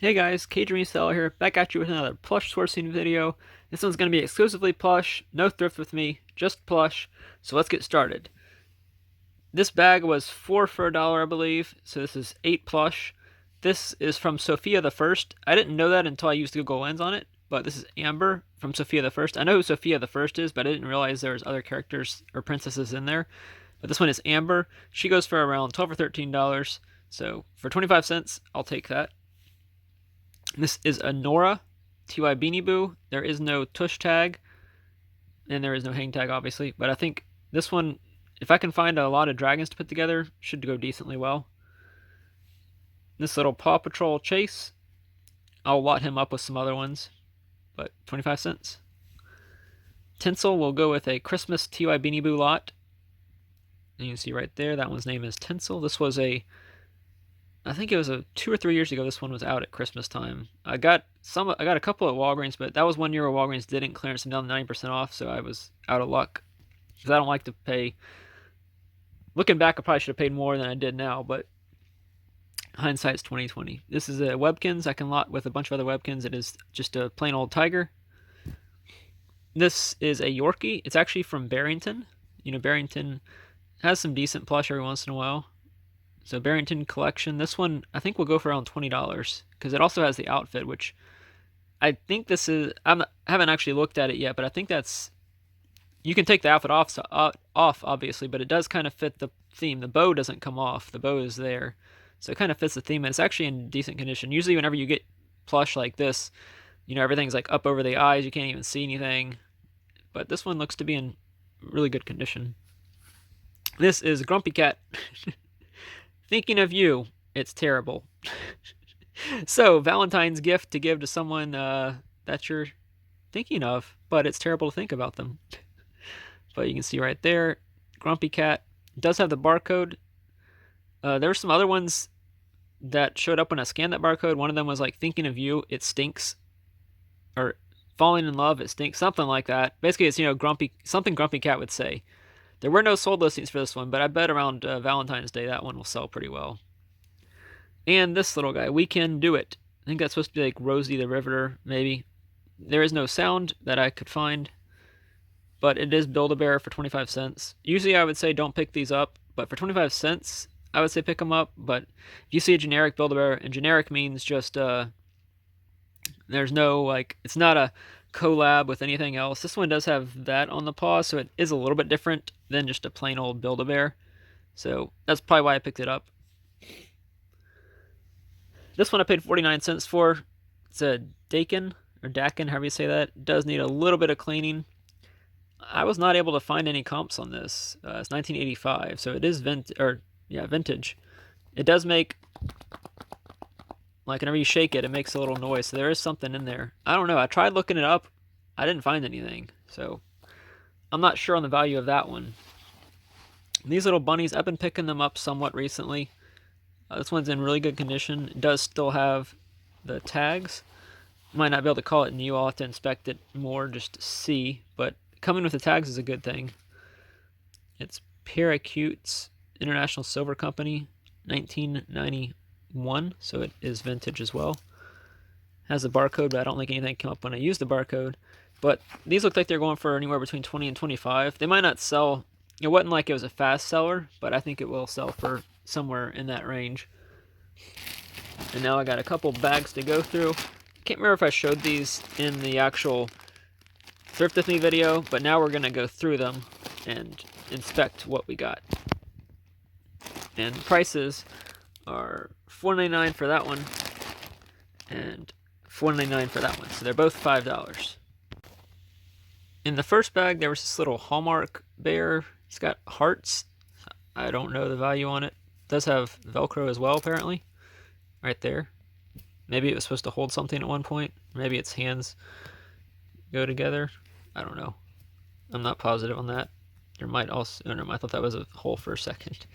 Hey guys, Cajun Reseller here, back at you with another plush sourcing video. This one's going to be exclusively plush, no thrift with me, just plush, so let's get started. This bag was 4 for $1, I believe, so this is 8 plush. This is from Sophia the First. I didn't know that until I used Google Lens on it, but this is Amber from Sophia the First. I know who Sophia the First is, but I didn't realize there was other characters or princesses in there. But this one is Amber. She goes for around $12 or $13, so for 25 cents, I'll take that. This is a Nora TY Beanie Boo. There is no tush tag, and there is no hang tag, obviously. But I think this one, if I can find a lot of dragons to put together, should go decently well. This little Paw Patrol Chase, I'll lot him up with some other ones, but 25 cents. Tinsel will go with a Christmas TY Beanie Boo lot. And you can see right there, that one's name is Tinsel. This was I think it was 2 or 3 years ago. This one was out at Christmas time. I got a couple at Walgreens, but that was 1 year where Walgreens didn't clearance them down to 90% off, so I was out of luck. Because I don't like to pay. Looking back, I probably should have paid more than I did now, but hindsight's 2020. This is a Webkins. I can lot with a bunch of other Webkins. It is just a plain old tiger. This is a Yorkie. It's actually from Barrington. You know, Barrington has some decent plush every once in a while. So Barrington collection. This one I think will go for around $20 because it also has the outfit, which I think this is. I haven't actually looked at it yet, but I think that's. You can take the outfit off, obviously, but it does kind of fit the theme. The bow doesn't come off. The bow is there, so it kind of fits the theme, and it's actually in decent condition. Usually, whenever you get plush like this, you know everything's like up over the eyes. You can't even see anything, but this one looks to be in really good condition. This is Grumpy Cat. Thinking of you, it's terrible. So, Valentine's gift to give to someone that you're thinking of, but it's terrible to think about them. But you can see right there, Grumpy Cat does have the barcode. There were some other ones that showed up when I scanned that barcode. One of them was like, thinking of you, it stinks. Or falling in love, it stinks. Something like that. Basically, it's, something Grumpy Cat would say. There were no sold listings for this one, but I bet around Valentine's Day that one will sell pretty well. And this little guy, We Can Do It. I think that's supposed to be like Rosie the Riveter, maybe. There is no sound that I could find, but it is Build-A-Bear for 25 cents. Usually I would say don't pick these up, but for 25 cents, I would say pick them up. But if you see a generic Build-A-Bear, and generic means just, there's no, like, it's not a collab with anything else. This one does have that on the paw, so it is a little bit different than just a plain old Build-A-Bear. So that's probably why I picked it up. This one I paid 49 cents for. It's a Dakin, or Dakin, however you say that. It does need a little bit of cleaning. I was not able to find any comps on this. It's 1985, so it is vintage. It does make, like, whenever you shake it, it makes a little noise, so there is something in there. I don't know. I tried looking it up. I didn't find anything, so I'm not sure on the value of that one. These little bunnies, I've been picking them up somewhat recently. This one's in really good condition. It does still have the tags. Might not be able to call it new. I'll have to inspect it more just to see, but coming with the tags is a good thing. It's Paracutes International Silver Company, 1991, so it is vintage as well. Has a barcode, but I don't think anything came up when I used the barcode. But these look like they're going for anywhere between 20 and 25. They might not sell. It wasn't like it was a fast seller, but I think it will sell for somewhere in that range. And now I got a couple bags to go through. Can't remember if I showed these in the actual Thrift With Me video, but now we're going to go through them and inspect what we got. And prices are $4.99 for that one and $4.99 for that one. So they're both $5. In the first bag, there was this little Hallmark bear. It's got hearts. I don't know the value on it. It does have Velcro as well, apparently. Right there. Maybe it was supposed to hold something at one point. Maybe its hands go together. I don't know. I'm not positive on that. There might also... Oh, no, I thought that was a hole for a second.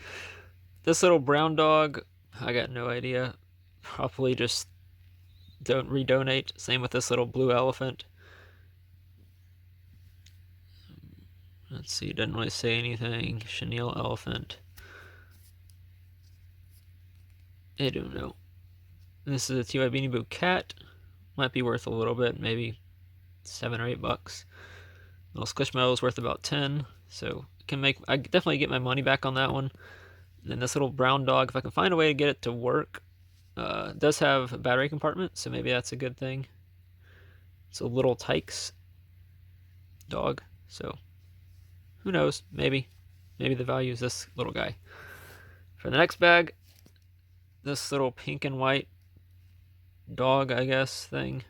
This little brown dog, I got no idea. Probably just don't redonate. Same with this little blue elephant. Let's see, it doesn't really say anything. Chenille elephant. I don't know. This is a TY Beanie Boo cat. Might be worth a little bit, maybe $7 or $8. Little squishmallows worth about 10, so I definitely get my money back on that one. And then this little brown dog, if I can find a way to get it to work, does have a battery compartment, so maybe that's a good thing. It's a little Tykes dog, so who knows? Maybe the value is this little guy. For the next bag, this little pink and white dog, I guess, thing.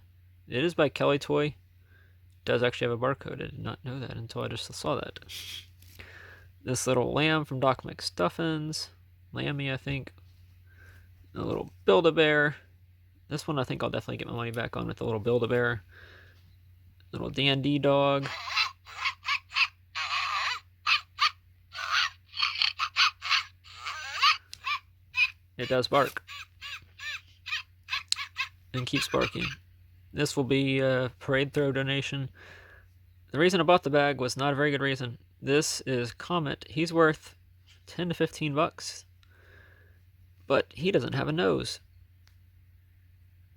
It is by Kelly Toy. It does actually have a barcode. I did not know that until I just saw that. This little lamb from Doc McStuffins. Lammy, I think. A little Build-A-Bear. This one I think I'll definitely get my money back on with the little Build-A-Bear. Little D&D dog. It does bark. And keeps barking. This will be a parade throw donation. The reason I bought the bag was not a very good reason. This is Comet. He's worth 10 to 15 bucks. But he doesn't have a nose.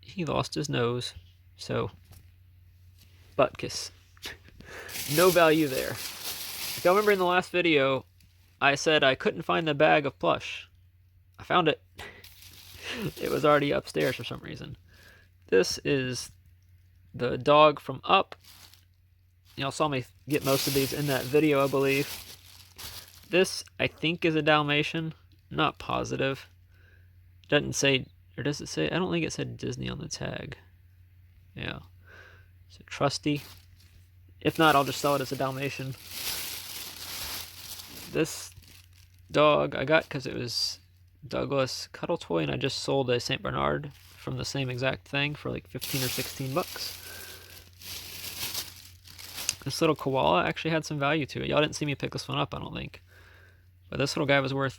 He lost his nose. So, butt kiss. No value there. If y'all remember in the last video, I said I couldn't find the bag of plush. I found it. It was already upstairs for some reason. This is the dog from Up. Y'all saw me get most of these in that video, I believe. This, I think, is a Dalmatian. Not positive. Doesn't say, or does it say? I don't think it said Disney on the tag. Yeah. So trusty. If not, I'll just sell it as a Dalmatian. This dog I got because it was Douglas Cuddle Toy, and I just sold a St. Bernard from the same exact thing for like 15 or 16 bucks. This little koala actually had some value to it. Y'all didn't see me pick this one up, I don't think. But this little guy was worth,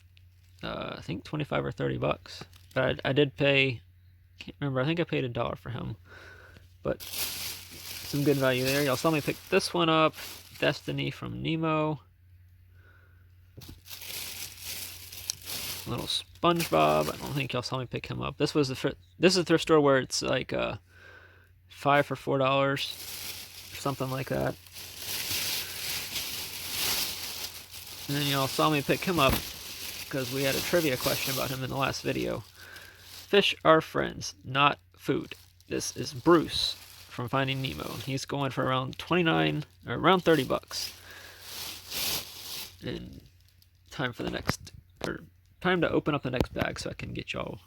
I think 25 or 30 bucks. But I did pay, can't remember, I think I paid $1 for him. But some good value there. Y'all saw me pick this one up. Destiny from Nemo. Little SpongeBob. I don't think y'all saw me pick him up. This is a thrift store where it's like 5 for $4, something like that. And then y'all saw me pick him up because we had a trivia question about him in the last video. Fish are friends, not food. This is Bruce from Finding Nemo. He's going for around 29 or around 30 bucks. And time for the next, or time to open up the next bag so I can get y'all.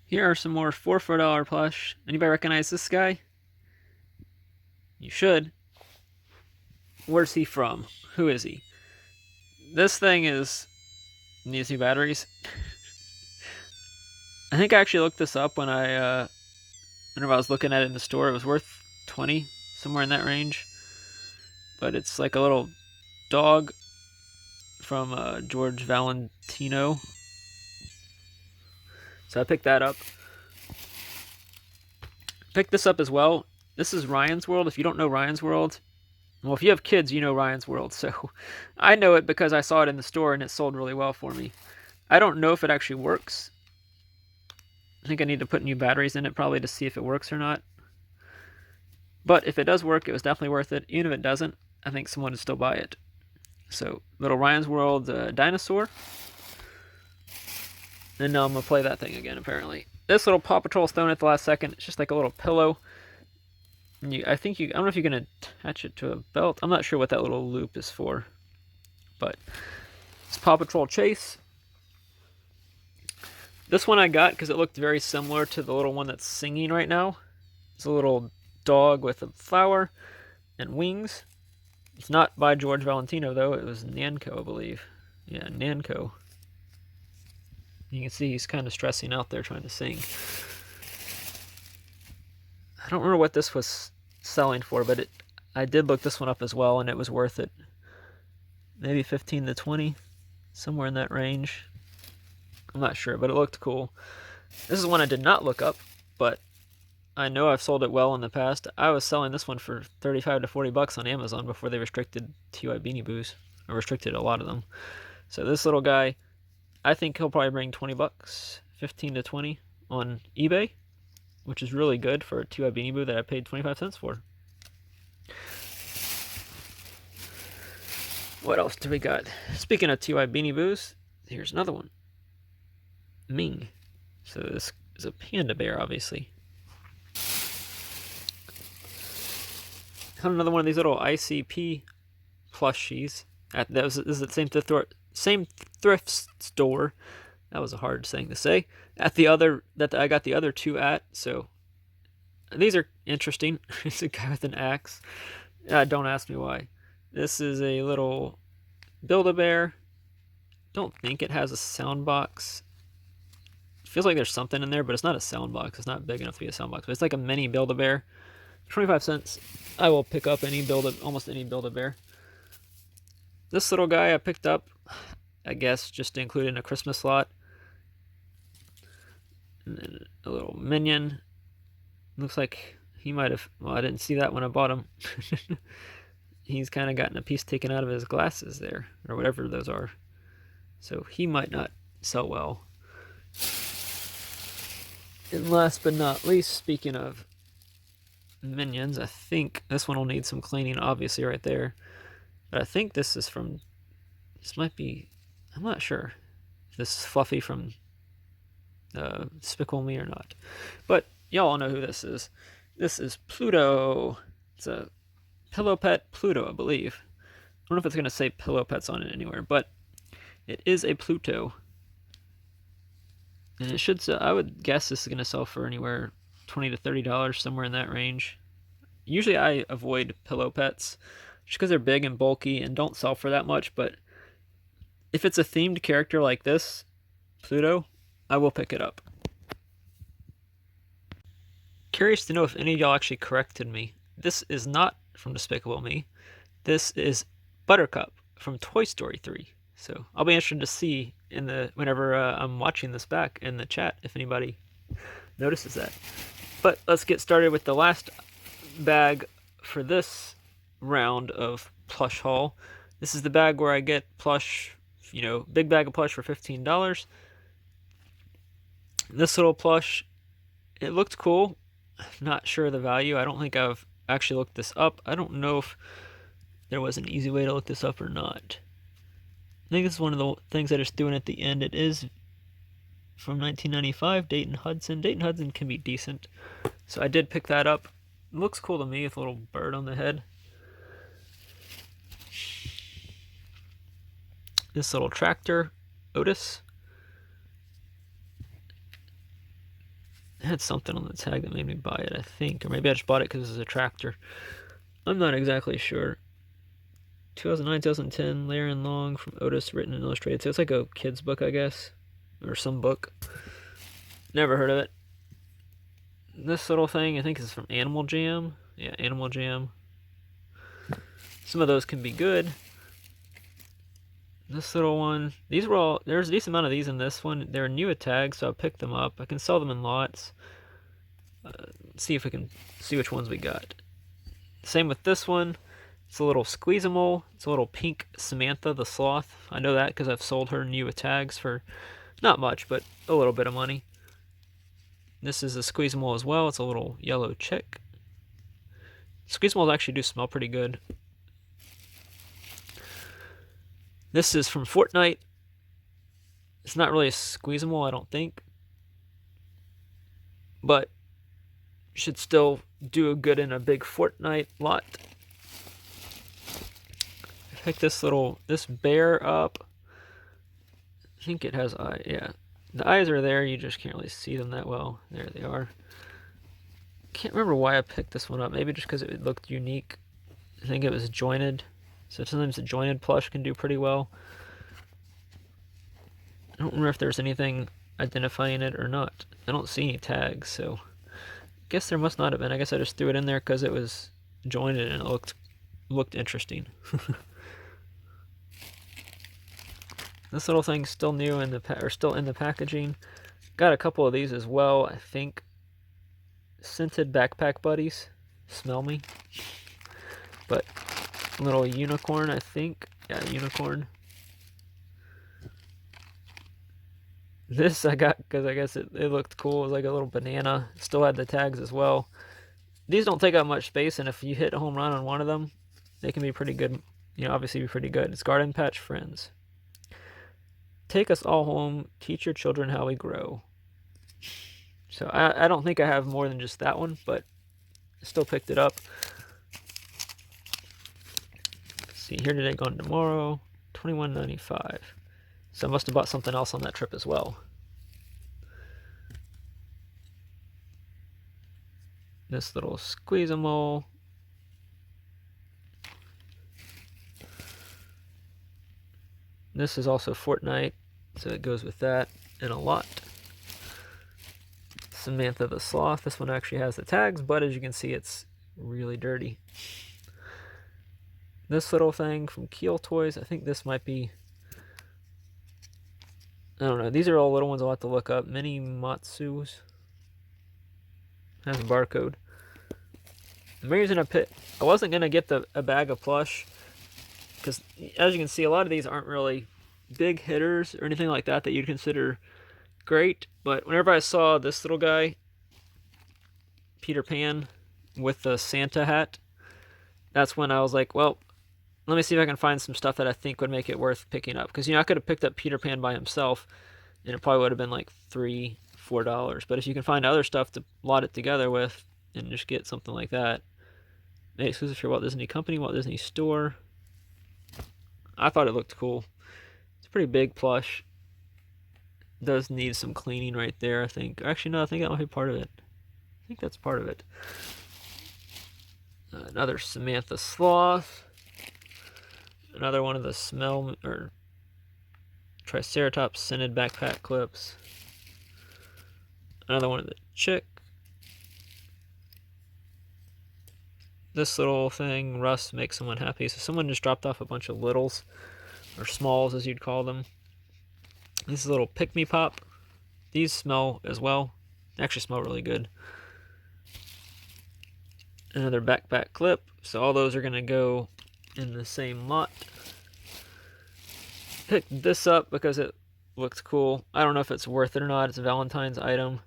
Here are some more 4 for $1 plush. Anybody recognize this guy? You should. Where's he from? Who is he? This thing needs new batteries. I think I actually looked this up when whenever I was looking at it in the store. It was worth 20, somewhere in that range. But it's like a little dog from George Valentino. So I picked that up. Picked this up as well. This is Ryan's World. If you don't know Ryan's World, well, if you have kids, you know Ryan's World. So I know it because I saw it in the store and it sold really well for me. I don't know if it actually works. I think I need to put new batteries in it probably to see if it works or not. But if it does work, it was definitely worth it. Even if it doesn't, I think someone would still buy it. So, little Ryan's World dinosaur. And now I'm going to play that thing again, apparently. This little Paw Patrol stone at the last second. It's just like a little pillow. And I don't know if you can attach it to a belt. I'm not sure what that little loop is for. But it's Paw Patrol Chase. This one I got because it looked very similar to the little one that's singing right now. It's a little dog with a flower and wings. It's not by George Valentino, though. It was Nanco, I believe. Yeah, Nanco. You can see he's kind of stressing out there trying to sing. I don't remember what this was selling for, but I did look this one up as well, and it was worth it. Maybe 15 to 20, somewhere in that range. I'm not sure, but it looked cool. This is one I did not look up, but I know I've sold it well in the past. I was selling this one for 35 to 40 bucks on Amazon before they restricted TY Beanie Boos, or restricted a lot of them. So this little guy, I think he'll probably bring 20 bucks, 15 to 20, on eBay, which is really good for a 2i Beanie Boo that I paid 25 cents for. What else do we got? Speaking of 2i Beanie Boos, here's another one. Ming. So this is a panda bear, obviously. Found another one of these little ICP plushies. This is the same thrift store. That was a hard thing to say. At the other that I got the other two at. So these are interesting. It's a guy with an axe. Don't ask me why. This is a little Build-A-Bear. Don't think it has a sound box. It feels like there's something in there, but it's not a sound box. It's not big enough to be a sound box. But it's like a mini Build-A-Bear. 25 cents. I will pick up almost any Build-A-Bear. This little guy I picked up, I guess, just to include in a Christmas slot. And then a little minion. Looks like he might have... Well, I didn't see that when I bought him. He's kind of gotten a piece taken out of his glasses there, or whatever those are. So he might not sell well. And last but not least, speaking of minions, I think this one will need some cleaning, obviously, right there. But I think this is from... This might be... I'm not sure if this is Fluffy from Despicable Me or not. But y'all all know who this is. This is Pluto. It's a Pillow Pet Pluto, I believe. I don't know if it's going to say Pillow Pets on it anywhere, but it is a Pluto. And it should sell, I would guess this is going to sell for anywhere $20 to $30, somewhere in that range. Usually I avoid pillow pets just because they're big and bulky and don't sell for that much, but if it's a themed character like this, Pluto, I will pick it up. Curious to know if any of y'all actually corrected me. This is not from Despicable Me. This is Buttercup from Toy Story 3. So I'll be interested to see whenever I'm watching this back in the chat if anybody notices that. But let's get started with the last bag for this round of plush haul. This is the bag where I get plush, big bag of plush for $15. This little plush, it looked cool. Not sure of the value. I don't think I've actually looked this up. I don't know if there was an easy way to look this up or not. I think this is one of the things I just threw in at the end. It is from 1995, Dayton Hudson. Dayton Hudson can be decent. So I did pick that up. It looks cool to me with a little bird on the head. This little tractor, Otis. It had something on the tag that made me buy it, I think. Or maybe I just bought it because it's a tractor. I'm not exactly sure. 2009, 2010, Laren Long from Otis, written and illustrated. So it's like a kid's book, I guess. Or some book. Never heard of it. This little thing, I think, is from Animal Jam. Yeah, Animal Jam. Some of those can be good. This little one, these were all, there's a decent amount of these in this one. They're new at tags, so I picked them up. I can sell them in lots. See if we can see which ones we got. Same with this one. It's a little Squeezable. It's a little pink Samantha the Sloth. I know that because I've sold her new at tags for not much, but a little bit of money. This is a Squeezable as well. It's a little yellow chick. Squeezables actually do smell pretty good. This is from Fortnite. It's not really a Squeezable, I don't think. But should still do a good in a big Fortnite lot. Pick this bear up. I think it has eyes. Yeah, the eyes are there. You just can't really see them that well. There they are. Can't remember why I picked this one up. Maybe just because it looked unique. I think it was jointed. So sometimes a jointed plush can do pretty well. I don't remember if there's anything identifying it or not. I don't see any tags, so I guess there must not have been. I guess I just threw it in there because it was jointed and it looked interesting. This little thing's still new still in the packaging. Got a couple of these as well, I think. Scented backpack buddies. Smell me. But little unicorn, I think. Yeah, unicorn. This I got because I guess it looked cool. It was like a little banana. Still had the tags as well. These don't take up much space, and if you hit a home run on one of them, they can be pretty good. You know, obviously be pretty good. It's Garden Patch Friends. Take us all home. Teach your children how we grow. So I don't think I have more than just that one, but I still picked it up. Let's see, here today, gone tomorrow. $21.95. So I must have bought something else on that trip as well. This little squeeze-a-mole. This is also Fortnite, so it goes with that and a lot. Samantha the Sloth. This one actually has the tags, but as you can see, it's really dirty. This little thing from Keel Toys. I think this might be... I don't know. These are all little ones I'll have to look up. Mini Matsus. Has a barcode. The main reason I wasn't going to get a bag of plush, because as you can see, a lot of these aren't really big hitters or anything like that you'd consider great. But whenever I saw this little guy, Peter Pan, with the Santa hat, that's when I was like, well, let me see if I can find some stuff that I think would make it worth picking up. Because, you know, I could have picked up Peter Pan by himself, and it probably would have been like $3, $4. But if you can find other stuff to lot it together with, and just get something like that, made exclusive for Walt Disney Company, Walt Disney Store. I thought it looked cool. It's a pretty big plush. It does need some cleaning right there, I think. Actually, no, I think that might be part of it. I think that's part of it. Another Samantha Sloth. Another one of the Triceratops scented backpack clips. Another one of the chick. This little thing, Russ, makes someone happy. So someone just dropped off a bunch of littles, or smalls as you'd call them. This is a little pick-me pop. These smell as well. They actually smell really good. Another backpack clip. So all those are going to go in the same lot. Picked this up because it looked cool. I don't know if it's worth it or not. It's a Valentine's item.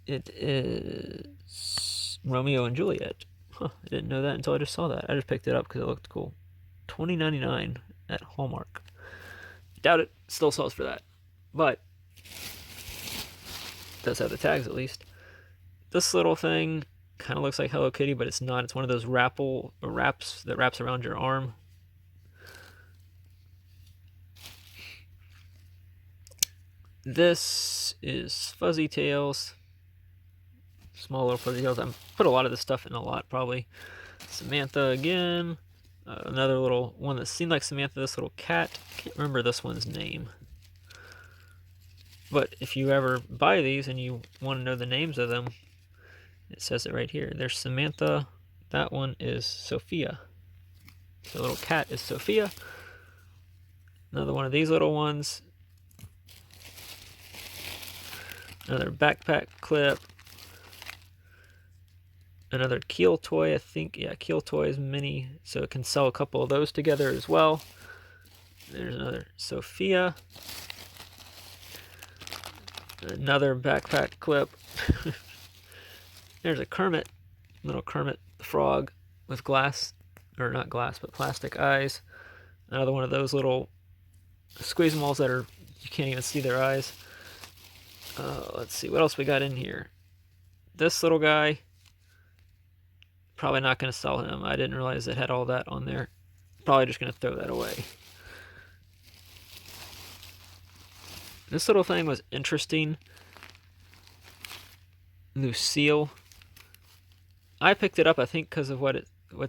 It is Romeo and Juliet. Huh, I didn't know that until I just saw that. I just picked it up because it looked cool. $20.99 at Hallmark. Doubt it still sells for that, but it does have the tags at least. This little thing kind of looks like Hello Kitty, but it's not. It's one of those wraps that wraps around your arm. This is Fuzzy Tails. Small little Fuzzy Tails. I put a lot of this stuff in a lot, probably. Samantha again. Another little one that seemed like Samantha, this little cat. Can't remember this one's name. But if you ever buy these and you want to know the names of them, it says it right here. There's Samantha. That one is Sophia. The little cat is Sophia. Another one of these little ones. Another backpack clip. Another Keel toy, I think. Yeah, Keel toys mini. So it can sell a couple of those together as well. There's another Sophia. Another backpack clip. There's a Kermit. Little Kermit the Frog with glass. Or not glass, but plastic eyes. Another one of those little squeeze-malls that are, you can't even see their eyes. Let's see, what else we got in here? This little guy. Probably not going to sell him. I didn't realize it had all that on there. Probably just going to throw that away. This little thing was interesting. Lucille. I picked it up, I think, because of what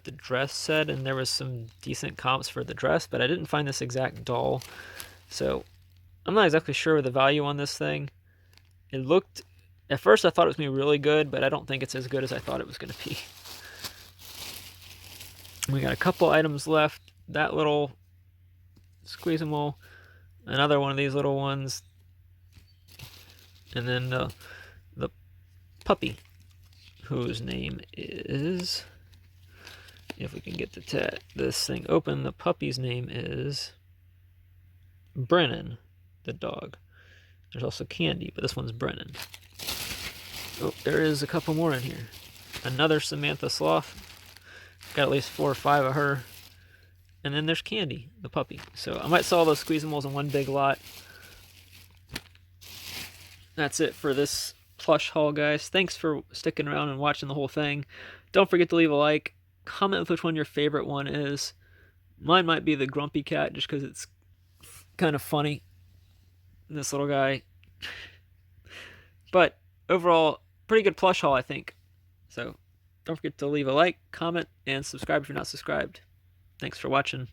the dress said, and there was some decent comps for the dress, but I didn't find this exact doll. So I'm not exactly sure the value on this thing. It looked, at first I thought it was going to be really good, but I don't think it's as good as I thought it was going to be. We got a couple items left. That little squeeze-a-mole. Another one of these little ones. And then the puppy, whose name is, if we can get this thing open, the puppy's name is Brennan, the dog. There's also Candy, but this one's Brennan. Oh, there is a couple more in here. Another Samantha Sloth. Got at least 4 or 5 of her. And then there's Candy, the puppy. So I might sell all those Squeezamals in one big lot. That's it for this plush haul, guys. Thanks for sticking around and watching the whole thing. Don't forget to leave a like. Comment with which one your favorite one is. Mine might be the Grumpy Cat, just because it's kind of funny. This little guy. But overall, pretty good plush haul, I think. So don't forget to leave a like, comment, and subscribe if you're not subscribed. Thanks for watching.